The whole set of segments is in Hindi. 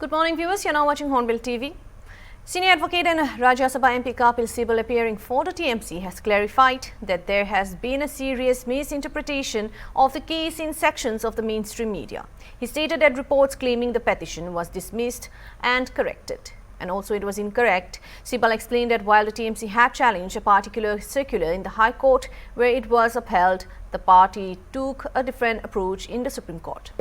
Good morning, viewers. You're now watching Hornbill TV. Senior advocate and Rajya Sabha MP Kapil Sibal, appearing for the TMC, has clarified that there has been a serious misinterpretation of the case in sections of the mainstream media. He stated that reports claiming the petition was dismissed and corrected, and also it was incorrect. Sibal explained that while the TMC had challenged a particular circular in the High Court where it was upheld, the party took a different approach in the Supreme Court.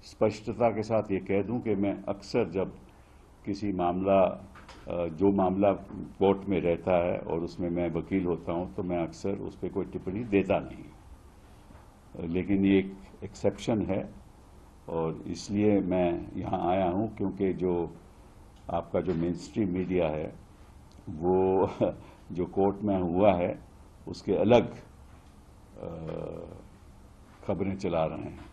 स्पष्टता के साथ ये कह दूं कि मैं अक्सर जब किसी जो मामला कोर्ट में रहता है और उसमें मैं वकील होता हूं तो मैं अक्सर उस पर कोई टिप्पणी देता नहीं, लेकिन ये एक एक्सेप्शन है और इसलिए मैं यहाँ आया हूं क्योंकि जो आपका जो मेनस्ट्रीम मीडिया है वो जो कोर्ट में हुआ है उसके अलग खबरें चला रहे हैं।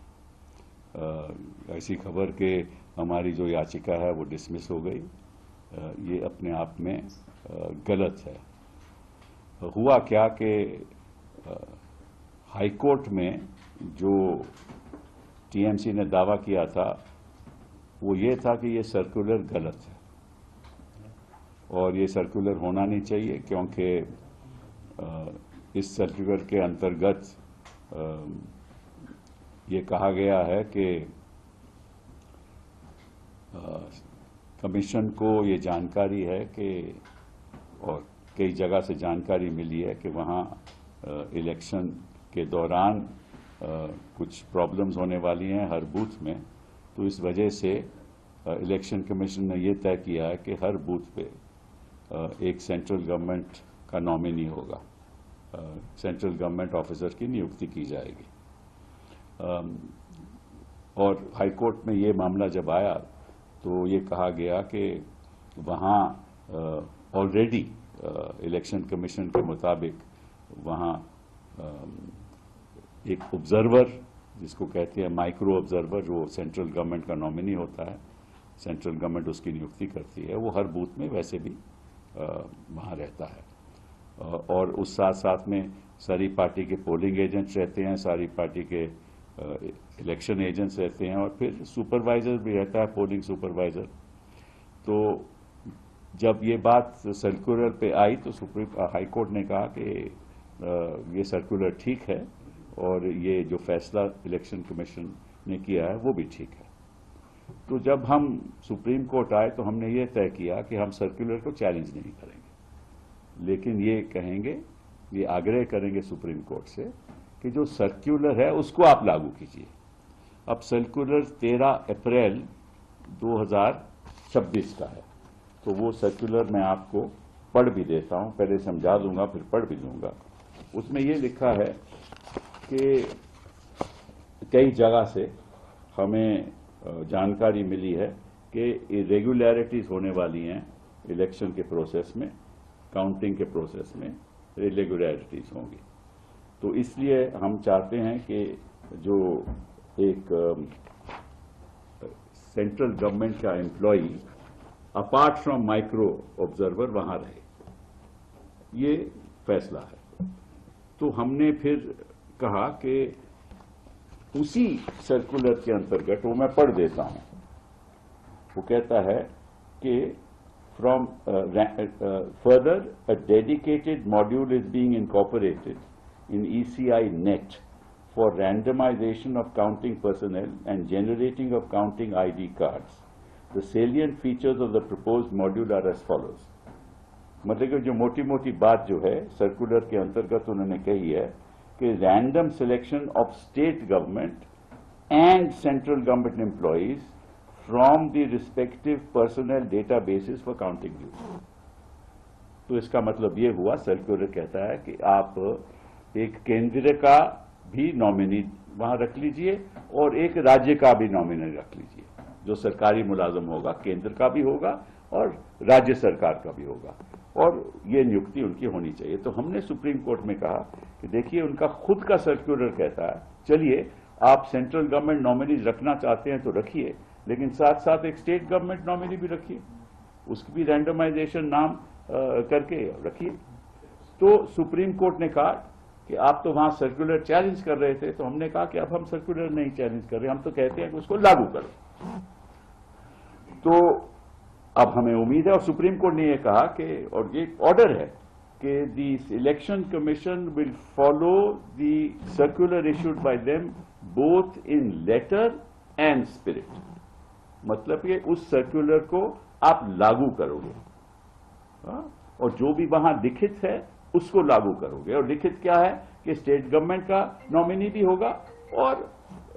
ऐसी खबर के हमारी जो याचिका है वो डिसमिस हो गई, ये अपने आप में गलत है। हुआ क्या कि हाई कोर्ट में जो टीएमसी ने दावा किया था वो ये था कि ये सर्कुलर गलत है और ये सर्कुलर होना नहीं चाहिए, क्योंकि इस सर्कुलर के अंतर्गत ये कहा गया है कि कमीशन को ये जानकारी है कि और कई जगह से जानकारी मिली है कि वहाँ इलेक्शन के दौरान कुछ प्रॉब्लम्स होने वाली हैं हर बूथ में। तो इस वजह से इलेक्शन कमीशन ने ये तय किया है कि हर बूथ पे एक सेंट्रल गवर्नमेंट का नॉमिनी होगा, सेंट्रल गवर्नमेंट ऑफिसर की नियुक्ति की जाएगी। और हाई कोर्ट में ये मामला जब आया तो ये कहा गया कि वहाँ ऑलरेडी इलेक्शन कमीशन के मुताबिक वहाँ एक ऑब्जर्वर, जिसको कहते हैं माइक्रो ऑब्जर्वर, जो सेंट्रल गवर्नमेंट का नॉमिनी होता है, सेंट्रल गवर्नमेंट उसकी नियुक्ति करती है, वो हर बूथ में वैसे भी वहाँ रहता है। और उस साथ साथ में सारी पार्टी के पोलिंग एजेंट्स रहते हैं, सारी पार्टी के इलेक्शन एजेंट्स रहते हैं और फिर सुपरवाइजर भी रहता है, पोलिंग सुपरवाइजर। तो जब ये बात सर्कुलर पे आई तो हाई कोर्ट ने कहा कि ये सर्कुलर ठीक है और ये जो फैसला इलेक्शन कमीशन ने किया है वो भी ठीक है। तो जब हम सुप्रीम कोर्ट आए तो हमने ये तय किया कि हम सर्कुलर को चैलेंज नहीं करेंगे, लेकिन ये कहेंगे, ये आग्रह करेंगे सुप्रीम कोर्ट से कि जो सर्कुलर है उसको आप लागू कीजिए। अब सर्कुलर 13 अप्रैल 2026 का है, तो वो सर्कुलर मैं आपको पढ़ भी देता हूं, पहले समझा दूंगा फिर पढ़ भी दूंगा। उसमें ये लिखा है कि कई जगह से हमें जानकारी मिली है कि इरेगुलरिटीज होने वाली हैं इलेक्शन के प्रोसेस में, काउंटिंग के प्रोसेस में इरेगुलरिटीज होंगी। तो इसलिए हम चाहते हैं कि जो एक सेंट्रल गवर्नमेंट का employee apart from micro observer वहां रहे, ये फैसला है। तो हमने फिर कहा कि उसी सर्कुलर के अंतर्गत, वो मैं पढ़ देता हूं, वो कहता है कि from further a dedicated module is being incorporated in ECI net for randomization of counting personnel and generating of counting ID cards. The salient features of the proposed module are as follows. मतलब कि जो मोटी मोटी बात जो है सर्कुलर के अंतर्गत उन्होंने कही है कि random selection of state government and central government employees from the respective personal databases for counting use. तो इसका मतलब ये हुआ, सर्कुलर कहता है कि आप एक केंद्र का भी नॉमिनी वहां रख लीजिए और एक राज्य का भी नॉमिनी रख लीजिए। जो सरकारी मुलाजम होगा केंद्र का भी होगा और राज्य सरकार का भी होगा, और ये नियुक्ति उनकी होनी चाहिए। तो हमने सुप्रीम कोर्ट में कहा कि देखिए, उनका खुद का सर्कुलर कहता है, चलिए आप सेंट्रल गवर्नमेंट नॉमिनी रखना चाहते हैं तो रखिए, लेकिन साथ साथ एक स्टेट गवर्नमेंट नॉमिनी भी रखिए, उसकी भी रैंडमाइजेशन नाम करके रखिए। तो सुप्रीम कोर्ट ने कहा कि आप तो वहां सर्कुलर चैलेंज कर रहे थे, तो हमने कहा कि अब हम सर्कुलर नहीं चैलेंज कर रहे, हम तो कहते हैं कि उसको लागू करो। तो अब हमें उम्मीद है, और सुप्रीम कोर्ट ने यह कहा कि, और ये ऑर्डर है कि the Election Commission will follow the circular issued by them both in letter and spirit, मतलब कि उस सर्कुलर को आप लागू करोगे, और जो भी वहां लिखित है उसको लागू करोगे। और लिखित क्या है कि स्टेट गवर्नमेंट का नॉमिनी भी होगा और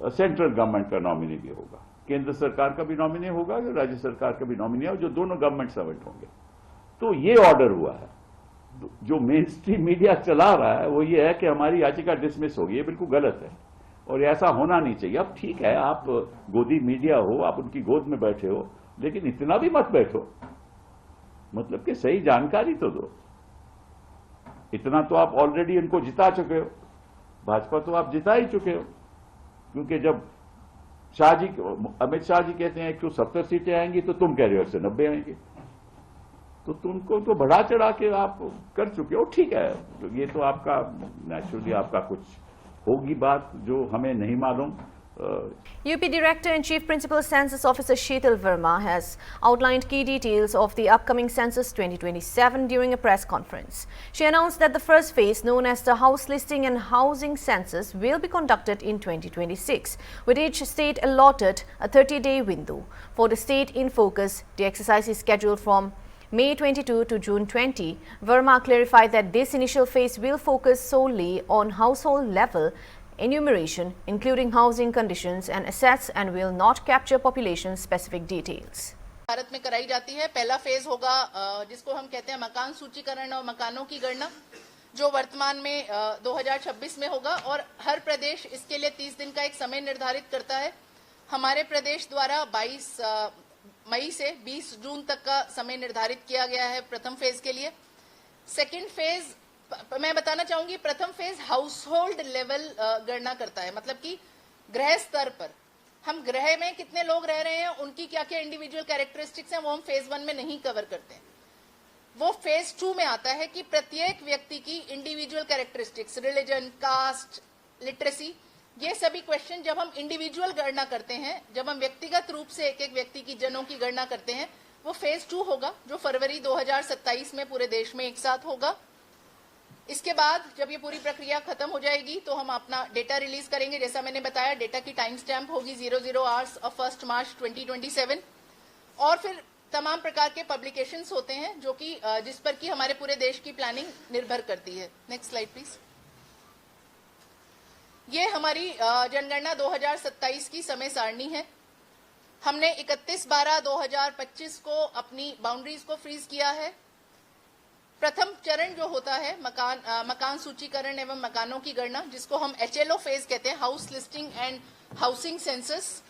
सेंट्रल गवर्नमेंट का नॉमिनी भी होगा, केंद्र सरकार का भी नॉमिनी होगा, राज्य सरकार का भी नॉमिनी है, जो दोनों गवर्नमेंट सर्वेंट होंगे। तो ये ऑर्डर हुआ है। जो मेन स्ट्रीम मीडिया चला रहा है वो ये है कि हमारी याचिका डिसमिस होगी, ये बिल्कुल गलत है और ऐसा होना नहीं चाहिए। अब ठीक है, आप गोदी मीडिया हो, आप उनकी गोद में बैठे हो, लेकिन इतना भी मत बैठो, मतलब कि सही जानकारी तो दो। इतना तो आप ऑलरेडी इनको जिता चुके हो, भाजपा तो आप जिता ही चुके हो, क्योंकि जब अमित शाह जी कहते हैं 170 सीटें आएंगी तो तुम कह रहे हो 190 आएंगी, तो तुमको तो बढ़ा चढ़ा के आप कर चुके हो। ठीक है, ये तो आपका नेचुरली आपका कुछ होगी बात जो हमें नहीं मालूम। UP Director and Chief Principal Census Officer Sheetal Verma has outlined key details of the upcoming Census 2027 during a press conference. She announced that the first phase, known as the House Listing and Housing Census, will be conducted in 2026, with each state allotted a 30-day window. For the state in focus, the exercise is scheduled from May 22 to June 20. Verma clarified that this initial phase will focus solely on household level enumeration, including housing conditions and assets, and will not capture population specific details. Bharat में कराई जाती है। पहला फेज होगा जिसको हम कहते हैं मकान सूचीकरण और मकानों की गणना, जो वर्तमान में 2026 में होगा, और हर प्रदेश इसके लिए 30 दिन का एक समय निर्धारित करता है। हमारे प्रदेश द्वारा 22 मई से 20 जून तक का समय निर्धारित किया गया है प्रथम फेज के लिए। सेकेंड फेज मैं बताना चाहूंगी, प्रथम फेज हाउस होल्ड लेवल गणना करता है, मतलब कि गृह स्तर पर हम गृह में कितने लोग रह रहे हैं, उनकी क्या क्या इंडिविजुअल कैरेक्टरिस्टिक्स हैं, वो हम फेज 1 में नहीं कवर करते हैं। वो फेज 2 में आता है कि प्रत्येक व्यक्ति की individual characteristics, religion, caste, literacy, ये सभी क्वेश्चन जब हम इंडिविजुअल गणना करते हैं, जब हम व्यक्तिगत रूप से एक एक व्यक्ति की जनों की गणना करते हैं, वो फेज 2 होगा, जो फरवरी 2027 में पूरे देश में एक साथ होगा। इसके बाद जब ये पूरी प्रक्रिया खत्म हो जाएगी तो हम अपना डेटा रिलीज करेंगे। जैसा मैंने बताया, डेटा की टाइम स्टैम्प होगी 00 आवर्स ऑफ 1 मार्च 2027, और फिर तमाम प्रकार के पब्लिकेशंस होते हैं जो कि जिस पर कि हमारे पूरे देश की प्लानिंग निर्भर करती है। Next slide please. ये हमारी जनगणना 2027 की समय सारणी है। हमने 31/12/2025 को अपनी बाउंड्रीज को फ्रीज किया है। प्रथम चरण जो होता है मकान सूचीकरण एवं मकानों की गणना, जिसको हम HLO फेज कहते हैं, house listing and housing census,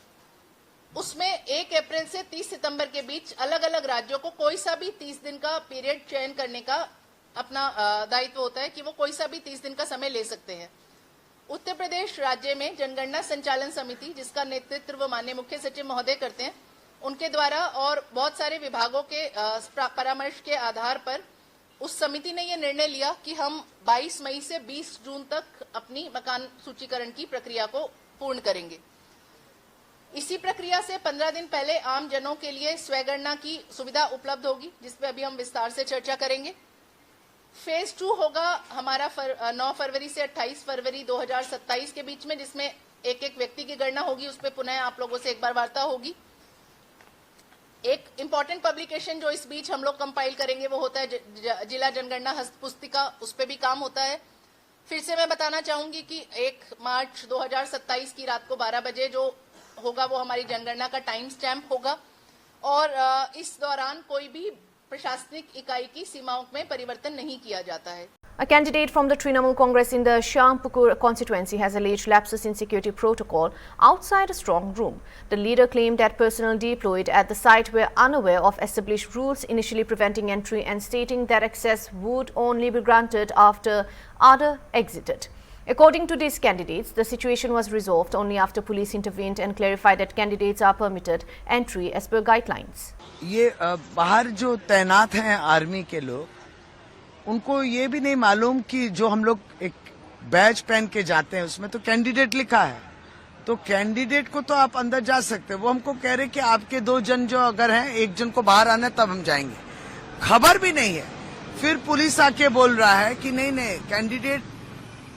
उसमें 1 अप्रैल से 30 सितंबर के बीच अलग अलग राज्यों को कोई सा भी 30 दिन का पीरियड चयन करने का अपना दायित्व होता है कि वो कोई सा भी 30 दिन का समय ले सकते हैं। उत्तर प्रदेश राज्य में जनगणना संचालन समिति, जिसका नेतृत्व माननीय मुख्य सचिव महोदय करते हैं, उनके द्वारा और बहुत सारे विभागों के परामर्श के आधार पर उस समिति ने यह निर्णय लिया कि हम 22 मई से 20 जून तक अपनी मकान सूचीकरण की प्रक्रिया को पूर्ण करेंगे। इसी प्रक्रिया से 15 दिन पहले आम जनों के लिए स्वगणना की सुविधा उपलब्ध होगी, जिस पे अभी हम विस्तार से चर्चा करेंगे। फेज 2 होगा हमारा 9 फरवरी से 28 फरवरी 2027 के बीच में, जिसमें एक एक व्यक्ति की गणना होगी। उस पर पुनः आप लोगों से एक बार वार्ता होगी। एक इंपॉर्टेंट पब्लिकेशन जो इस बीच हम लोग कंपाइल करेंगे वो होता है जिला जनगणना हस्तपुस्तिका, उस पर भी काम होता है। फिर से मैं बताना चाहूंगी कि 1 मार्च 2027 की रात को 12 बजे जो होगा वो हमारी जनगणना का टाइम स्टैम्प होगा, और इस दौरान कोई भी प्रशासनिक इकाई की सीमाओं में परिवर्तन नहीं किया जाता है। A candidate from the Trinamool Congress in the Shyampukur constituency has alleged lapses in security protocol outside a strong room. The leader claimed that personnel deployed at the site were unaware of established rules initially preventing entry and stating that access would only be granted after others exited. According to these candidates, the situation was resolved only after police intervened and clarified that candidates are permitted entry as per guidelines. ये बाहर जो तैनात हैं आर्मी के लोग, उनको ये भी नहीं मालूम कि जो हम लोग एक बैज पहन के जाते हैं, उसमें तो कैंडिडेट लिखा है, तो कैंडिडेट को तो आप अंदर जा सकते हैं। वो हमको कह रहे कि आपके 2 जन जो अगर हैं, 1 जन को बाहर आना है तब हम जाएंगे। खबर भी नहीं है। फिर पुलिस आके बोल रहा है कि नहीं नहीं, कैंडिडेट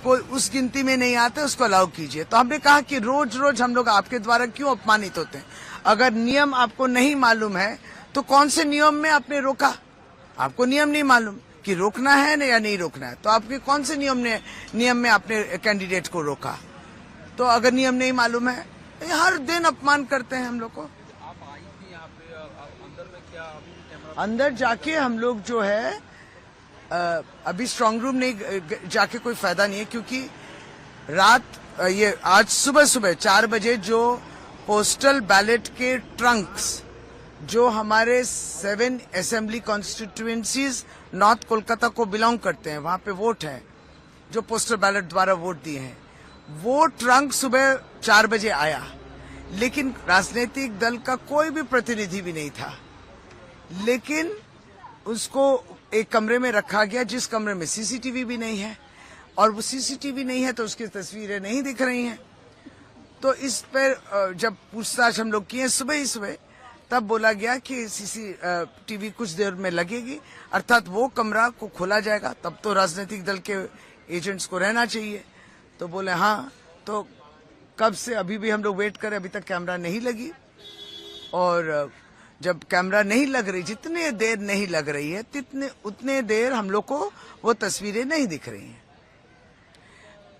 कोई उस गिनती में नहीं आते, उसको अलाउ कीजिए। तो हमने कहा कि रोज रोज हम लोग आपके द्वारा क्यों अपमानित होते हैं? अगर नियम आपको नहीं मालूम है तो कौन से नियम में आपने रोका? आपको नियम नहीं मालूम कि रोकना है या नहीं रोकना है, तो आपके कौन से नियम में आपने कैंडिडेट को रोका? तो अगर नियम नहीं मालूम है, हर दिन अपमान करते हैं हम लोग को। अंदर जाके हम लोग जो है अभी स्ट्रांग रूम नहीं जाके कोई फायदा नहीं है, क्योंकि ये आज सुबह 4 बजे जो पोस्टल बैलेट के ट्रंक्स जो हमारे 7 असेंबली कॉन्स्टिट्यूएंसीज नॉर्थ कोलकाता को बिलोंग करते हैं, वहां पे वोट है, जो पोस्टल बैलेट द्वारा वोट दिए हैं, वो ट्रंक सुबह 4 बजे आया, लेकिन राजनीतिक दल का कोई भी प्रतिनिधि भी नहीं था। लेकिन उसको एक कमरे में रखा गया, जिस कमरे में सीसीटीवी भी नहीं है, और वो सीसीटीवी नहीं है तो उसकी तस्वीरें नहीं दिख रही हैं। तो इस पर जब पूछताछ हम लोग किए सुबह ही सुबह, तब बोला गया कि सीसीटीवी कुछ देर में लगेगी, अर्थात वो कमरा को खोला जाएगा, तब तो राजनीतिक दल के एजेंट्स को रहना चाहिए। तो बोले हाँ, तो कब से अभी भी हम लोग वेट करें, अभी तक कैमरा नहीं लगी। और जब कैमरा नहीं लग रही, जितने देर नहीं लग रही है उतने देर हम लोग को वो तस्वीरें नहीं दिख रही हैं।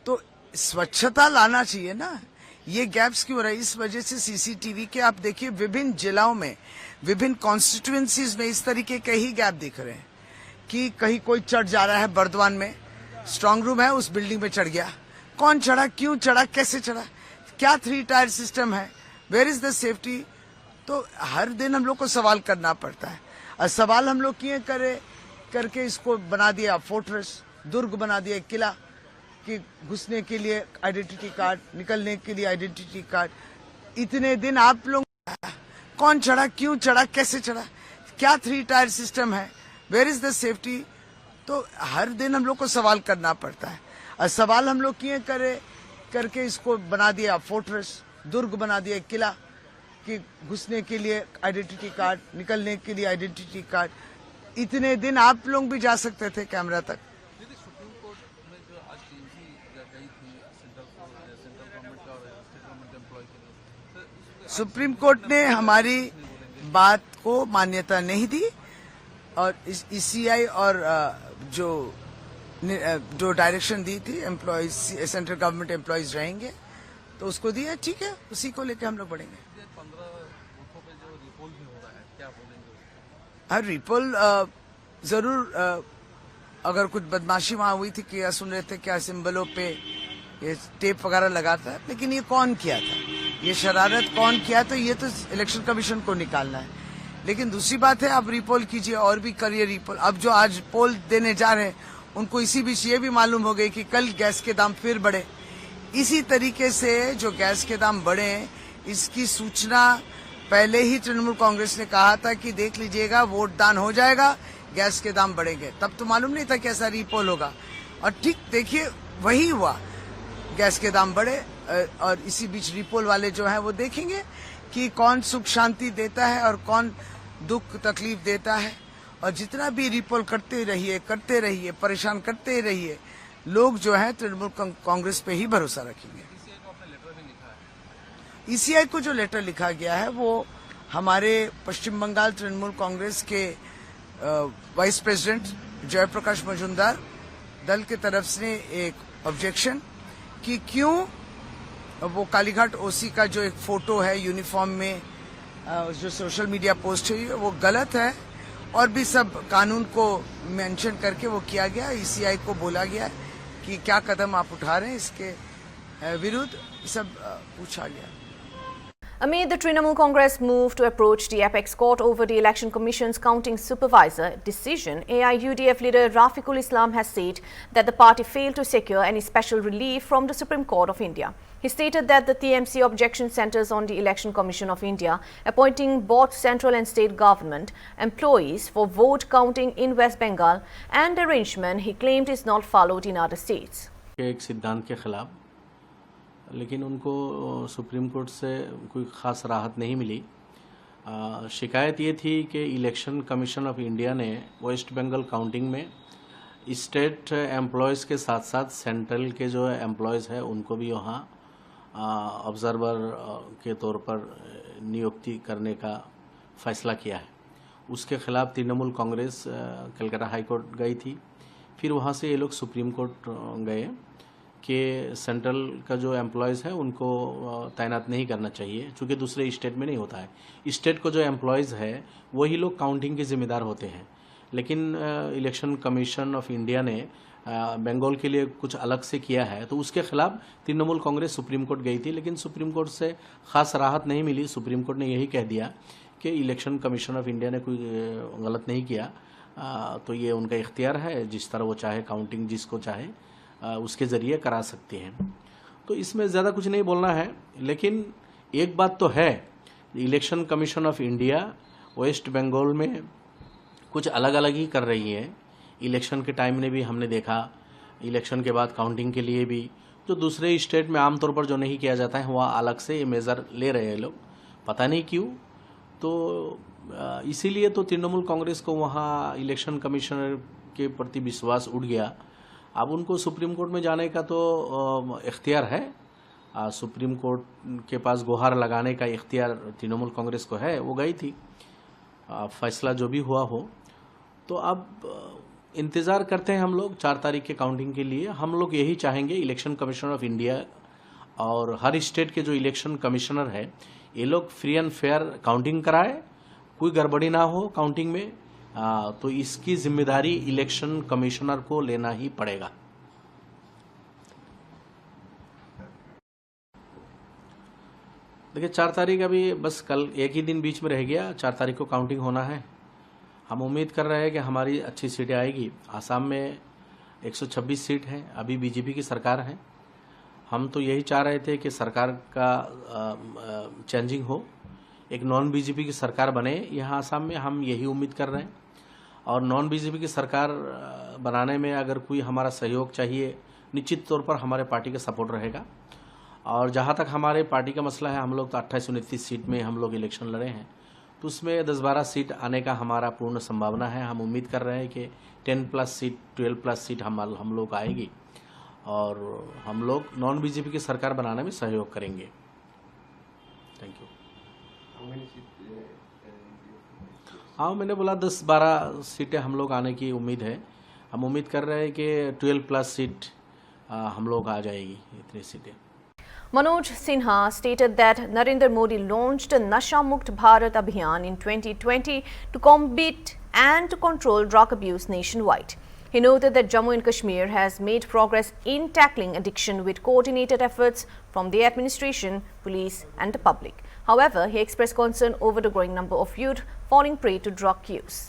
तो स्वच्छता लाना चाहिए ना, ये गैप्स क्यों हो रहा है? इस वजह से सीसीटीवी के आप देखिए विभिन्न जिलाओं में, विभिन्न कॉन्स्टिट्यूएंसीज में इस तरीके के ही गैप दिख रहे हैं कि कहीं कोई चढ़ जा रहा है। बर्दवान में स्ट्रांग रूम है, उस बिल्डिंग में चढ़ गया, कौन चढ़ा, क्यों चढ़ा, कैसे चढ़ा, क्या 3 टायर सिस्टम है, वेयर इज द सेफ्टी? तो हर दिन हम लोग को सवाल करना पड़ता है। और सवाल हम लोग किए करके इसको बना दिया फोर्ट्रेस, दुर्ग बना दिया, किला, कि घुसने के लिए आइडेंटिटी कार्ड, निकलने के लिए आइडेंटिटी कार्ड। इतने दिन आप लोग कौन चढ़ा, क्यों चढ़ा, कैसे चढ़ा, क्या 3 टायर सिस्टम है, वेयर इज द सेफ्टी? तो हर दिन हम लोग को सवाल करना पड़ता है। और सवाल हम लोग किए करके इसको बना दिया फोर्ट्रेस, दुर्ग बना दिया, किला, कि घुसने के लिए आइडेंटिटी कार्ड, निकलने के लिए आइडेंटिटी कार्ड। इतने दिन आप लोग भी जा सकते थे कैमरा तक। सुप्रीम कोर्ट में जो आज टीएमसी गई थी सेंट्रल गवर्नमेंट का और स्टेट गवर्नमेंट एम्प्लॉय के लिए, सुप्रीम कोर्ट ने हमारी बात को मान्यता नहीं दी, और इस ईसीआई और जो डायरेक्शन दी थी एम्प्लॉयज, सेंट्रल गवर्नमेंट एम्प्लॉयज रहेंगे, तो उसको दिया, ठीक है, उसी को लेकर हम लोग बढ़ेंगे। 15 बूथों पे जो रिपोल भी हो रहा है, क्या बोलेंगे? हाँ, रिपोल जरूर, अगर कुछ बदमाशी वहां हुई थी, क्या सुन रहे थे, क्या सिंबलों पे ये टेप वगैरह लगाता है, लेकिन ये कौन किया था, ये शरारत कौन किया, तो ये तो इलेक्शन कमीशन को निकालना है। लेकिन दूसरी बात है, आप रिपोल कीजिए और भी करिए रिपोल। अब जो आज पोल देने जा रहे हैं, उनको इसी बीच ये भी मालूम हो गई कि कल गैस के दाम फिर बढ़े। इसी तरीके से जो गैस के दाम बढ़े, इसकी सूचना पहले ही तृणमूल कांग्रेस ने कहा था कि देख लीजिएगा, वोट दान हो जाएगा, गैस के दाम बढ़ेंगे। तब तो मालूम नहीं था कि ऐसा रिपोल होगा, और ठीक देखिए वही हुआ, गैस के दाम बढ़े। और इसी बीच रिपोल वाले जो हैं वो देखेंगे कि कौन सुख शांति देता है और कौन दुख तकलीफ देता है। और जितना भी रिपोल करते रहिए, परेशान करते रहिए, लोग जो है तृणमूल कांग्रेस पे ही भरोसा रखेंगे। ईसीआई को जो लेटर लिखा गया है, वो हमारे पश्चिम बंगाल तृणमूल कांग्रेस के वाइस प्रेसिडेंट जयप्रकाश मजूमदार दल के तरफ से एक ऑब्जेक्शन कि क्यों वो कालीघाट ओसी का जो एक फोटो है यूनिफॉर्म में, जो सोशल मीडिया पोस्ट है, वो गलत है, और भी सब कानून को मेंशन करके वो किया गया। ईसीआई को बोला गया कि क्या कदम आप उठा रहे हैं इसके विरुद्ध, सब पूछा गया। Amid the Trinamool Congress move to approach the apex court over the Election Commission's counting supervisor decision, AIUDF leader Rafiqul Islam has said that the party failed to secure any special relief from the Supreme Court of India. He stated that the TMC objection centers on the Election Commission of India appointing both central and state government employees for vote counting in West Bengal, and arrangement he claimed is not followed in other states. के एक सिद्धांत के खिलाफ, लेकिन उनको सुप्रीम कोर्ट से कोई ख़ास राहत नहीं मिली। शिकायत ये थी कि इलेक्शन कमीशन ऑफ इंडिया ने वेस्ट बंगाल काउंटिंग में स्टेट एम्प्लॉयज़ के साथ साथ सेंट्रल के जो एम्प्लॉयज़ हैं उनको भी वहाँ ऑब्जर्वर के तौर पर नियुक्ति करने का फैसला किया है। उसके खिलाफ तृणमूल कांग्रेस कलकत्ता हाई कोर्ट गई थी। फिर वहाँ से ये लोग सुप्रीम कोर्ट गए कि सेंट्रल का जो एम्प्लॉयज़ है उनको तैनात नहीं करना चाहिए, चूँकि दूसरे स्टेट में नहीं होता है। स्टेट को जो एम्प्लॉयज़ है वही लोग काउंटिंग के ज़िम्मेदार होते हैं। लेकिन इलेक्शन कमीशन ऑफ इंडिया ने बंगाल के लिए कुछ अलग से किया है, तो उसके खिलाफ तृणमूल कांग्रेस सुप्रीम कोर्ट गई थी, लेकिन सुप्रीम कोर्ट से ख़ास राहत नहीं मिली। सुप्रीम कोर्ट ने यही कह दिया कि इलेक्शन कमीशन ऑफ इंडिया ने कोई गलत नहीं किया, तो ये उनका इख्तियार है, जिस तरह वो चाहे काउंटिंग जिसको चाहे उसके ज़रिए करा सकते हैं। तो इसमें ज़्यादा कुछ नहीं बोलना है, लेकिन एक बात तो है, Election Commission of India West Bengal में कुछ अलग अलग ही कर रही है। इलेक्शन के टाइम ने भी हमने देखा, इलेक्शन के बाद काउंटिंग के लिए भी जो दूसरे स्टेट में आमतौर पर जो नहीं किया जाता है वहाँ अलग से ये मेज़र ले रहे हैं लोग, पता नहीं क्यों। तो इसीलिए तो तृणमूल कांग्रेस को वहाँ इलेक्शन कमिश्नर के प्रति विश्वास उठ गया। अब उनको सुप्रीम कोर्ट में जाने का तो इख्तियार है, सुप्रीम कोर्ट के पास गुहार लगाने का इख्तियार तृणमूल कांग्रेस को है, वो गई थी। फैसला जो भी हुआ हो, तो अब इंतज़ार करते हैं हम लोग 4 तारीख के काउंटिंग के लिए। हम लोग यही चाहेंगे इलेक्शन कमीशन ऑफ इंडिया और हर स्टेट के जो इलेक्शन कमिश्नर है ये लोग फ्री एंड फेयर काउंटिंग कराए, कोई गड़बड़ी ना हो काउंटिंग में। तो इसकी जिम्मेदारी इलेक्शन कमिश्नर को लेना ही पड़ेगा। देखिए 4 तारीख अभी बस कल एक ही दिन बीच में रह गया, 4 तारीख को काउंटिंग होना है। हम उम्मीद कर रहे हैं कि हमारी अच्छी सीटें आएगी। आसाम में 126 सीट हैं, अभी बीजेपी की सरकार है। हम तो यही चाह रहे थे कि सरकार का चेंजिंग हो, एक नॉन बीजेपी की सरकार बने यहाँ आसाम में, हम यही उम्मीद कर रहे हैं। और नॉन बीजेपी की सरकार बनाने में अगर कोई हमारा सहयोग चाहिए, निश्चित तौर पर हमारे पार्टी का सपोर्ट रहेगा। और जहाँ तक हमारे पार्टी का मसला है, हम लोग तो 28-29 सीट में हम लोग इलेक्शन लड़े हैं, तो उसमें 10-12 सीट आने का हमारा पूर्ण संभावना है। हम उम्मीद कर रहे हैं कि 10+ सीट 12+ सीट हम लोग आएगी और हम लोग नॉन बीजेपी की सरकार बनाने में सहयोग करेंगे। Thank you. हाँ, मैंने बोला 10-12 सीटें हम लोग आने की उम्मीद है। हम उम्मीद कर रहे हैं कि 12+ सीट हम लोग आ जाएगी, इतनी सीटें। Manoj Sinha stated that Narendra Modi launched Nasha Mukt Bharat Abhiyan in 2020 to combat and to control drug abuse nationwide. He noted that Jammu and Kashmir has made progress in tackling addiction with coordinated efforts from the administration, police and the public. However, he expressed concern over the growing number of youth falling prey to drug use.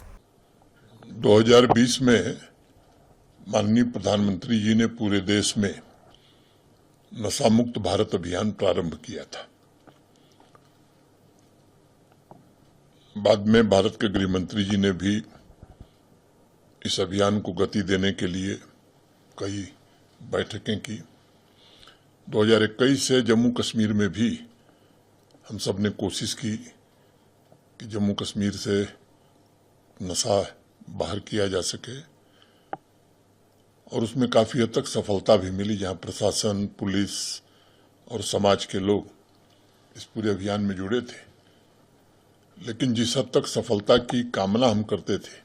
2020 में माननीय प्रधानमंत्री जी ने पूरे देश में नशा मुक्त भारत अभियान प्रारंभ किया था। बाद में भारत के गृह मंत्री जी ने भी इस अभियान को गति देने के लिए कई बैठकें की। 2021 से जम्मू कश्मीर में भी हम सब ने कोशिश की कि जम्मू कश्मीर से नशा बाहर किया जा सके और उसमें काफी हद तक सफलता भी मिली, जहां प्रशासन, पुलिस और समाज के लोग इस पूरे अभियान में जुड़े थे। लेकिन जिस हद तक सफलता की कामना हम करते थे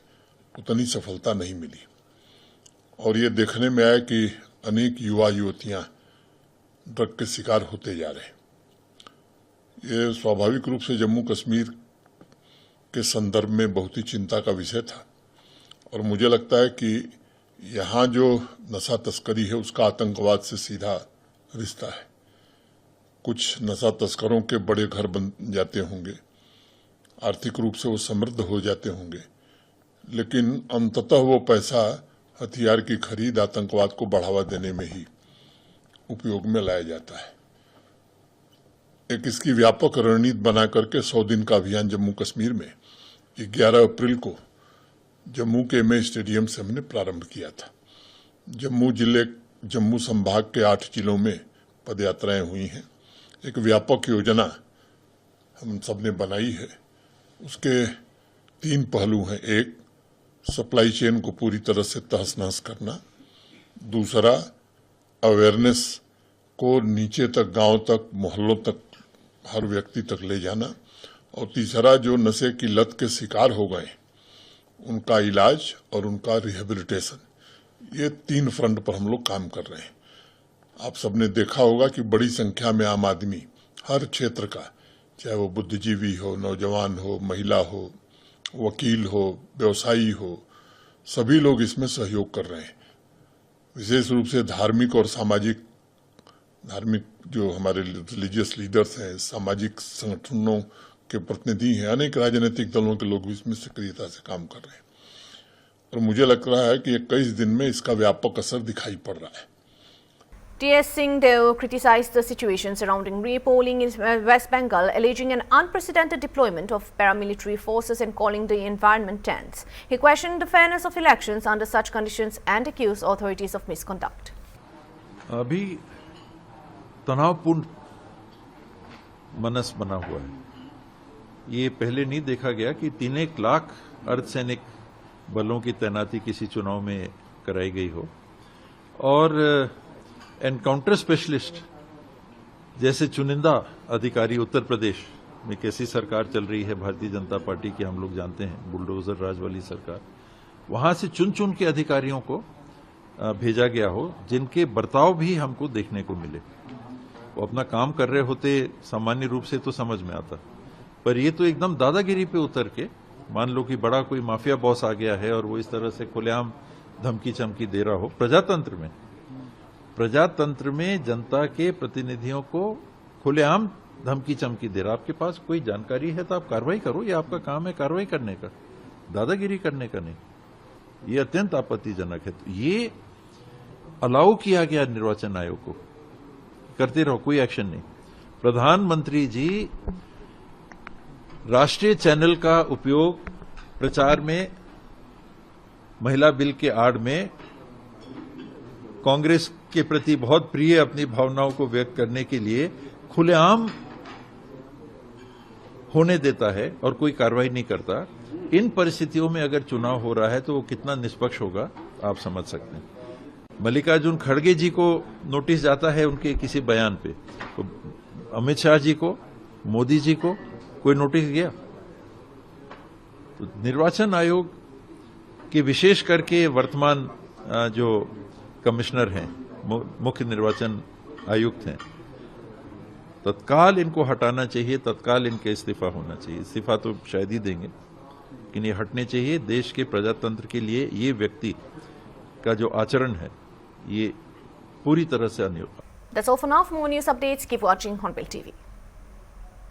उतनी सफलता नहीं मिली और ये देखने में आया कि अनेक युवा युवतियां ड्रग के शिकार होते जा रहे हैं। ये स्वाभाविक रूप से जम्मू कश्मीर के संदर्भ में बहुत ही चिंता का विषय था और मुझे लगता है कि यहाँ जो नशा तस्करी है उसका आतंकवाद से सीधा रिश्ता है। कुछ नशा तस्करों के बड़े घर बन जाते होंगे, आर्थिक रूप से वो समृद्ध हो जाते होंगे, लेकिन अंततः वो पैसा हथियार की खरीद, आतंकवाद को बढ़ावा देने में ही उपयोग में लाया जाता है। एक इसकी व्यापक रणनीति बना करके 100 दिन का अभियान जम्मू कश्मीर में 11 अप्रैल को जम्मू के एमए स्टेडियम से हमने प्रारंभ किया था। जम्मू जिले जम्मू संभाग के 8 जिलों में पदयात्राएं हुई हैं। एक व्यापक योजना हम सब ने बनाई है। उसके 3 पहलू हैं। एक, सप्लाई चेन को पूरी तरह से तहस-नहस करना। दूसरा, अवेयरनेस को नीचे तक, गांव तक, मोहल्लों तक, हर व्यक्ति तक ले जाना। और तीसरा, जो नशे की लत के शिकार हो गए उनका इलाज और उनका रिहेबिलिटेशन। ये 3 फ्रंट पर हम लोग काम कर रहे हैं। आप सबने देखा होगा कि बड़ी संख्या में आम आदमी हर क्षेत्र का, चाहे वो बुद्धिजीवी हो, नौजवान हो, महिला हो, वकील हो, व्यवसायी हो, सभी लोग इसमें सहयोग कर रहे हैं। विशेष रूप से धार्मिक जो हमारे रिलीजियस लीडर्स हैं, सामाजिक संगठनों के प्रतिनिधि हैं, अनेक राजनीतिक दलों के लोग भी इसमें सक्रियता से काम कर रहे हैं। और मुझे लग रहा है कि 21 दिन में इसका व्यापक असर दिखाई पड़ रहा है। T.S. Singh Deo criticized the situation surrounding re-polling in West Bengal, alleging an unprecedented deployment of paramilitary forces and calling the environment tense. He questioned the fairness of elections under such conditions and accused authorities of misconduct. अभी तनावपूर्ण मनस बना हुआ है। ये पहले नहीं देखा गया कि 3 लाख अर्धसैनिक बलों की तैनाती किसी चुनाव में कराई गई हो और एनकाउंटर स्पेशलिस्ट जैसे चुनिंदा अधिकारी, उत्तर प्रदेश में कैसी सरकार चल रही है भारतीय जनता पार्टी की, हम लोग जानते हैं, बुलडोजर राज वाली सरकार, वहां से चुन चुन के अधिकारियों को भेजा गया हो जिनके बर्ताव भी हमको देखने को मिले। वो अपना काम कर रहे होते सामान्य रूप से तो समझ में आता, पर ये तो एकदम दादागिरी पे उतर के, मान लो कि बड़ा कोई माफिया बॉस आ गया है और वो इस तरह से खुलेआम धमकी चमकी दे रहा हो। प्रजातंत्र में जनता के प्रतिनिधियों को खुलेआम धमकी चमकी दे रहा। आपके पास कोई जानकारी है तो आप कार्रवाई करो, ये आपका काम है कार्रवाई करने का, दादागिरी करने का नहीं। ये अत्यंत आपत्तिजनक है। तो ये अलाउ किया गया निर्वाचन आयोग को, करते रहो, कोई एक्शन नहीं। प्रधानमंत्री जी राष्ट्रीय चैनल का उपयोग प्रचार में, महिला बिल के आड़ में कांग्रेस के प्रति बहुत प्रिय अपनी भावनाओं को व्यक्त करने के लिए खुलेआम होने देता है और कोई कार्रवाई नहीं करता। इन परिस्थितियों में अगर चुनाव हो रहा है तो वो कितना निष्पक्ष होगा आप समझ सकते हैं। मल्लिकार्जुन खड़गे जी को नोटिस जाता है उनके किसी बयान पे, तो अमित शाह जी को, मोदी जी को कोई नोटिस गया? तो निर्वाचन आयोग की, विशेष करके वर्तमान जो कमिश्नर हैं, मुख्य निर्वाचन आयुक्त हैं, तत्काल इनको हटाना चाहिए, तत्काल इनके इस्तीफा होना चाहिए। इस्तीफा तो शायद ही देंगे, लेकिन ये हटने चाहिए। देश के प्रजातंत्र के लिए ये व्यक्ति का जो आचरण है ये पूरी तरह से अनिवार्य। That's all for now. For more news updates, keep watching Hornbill TV.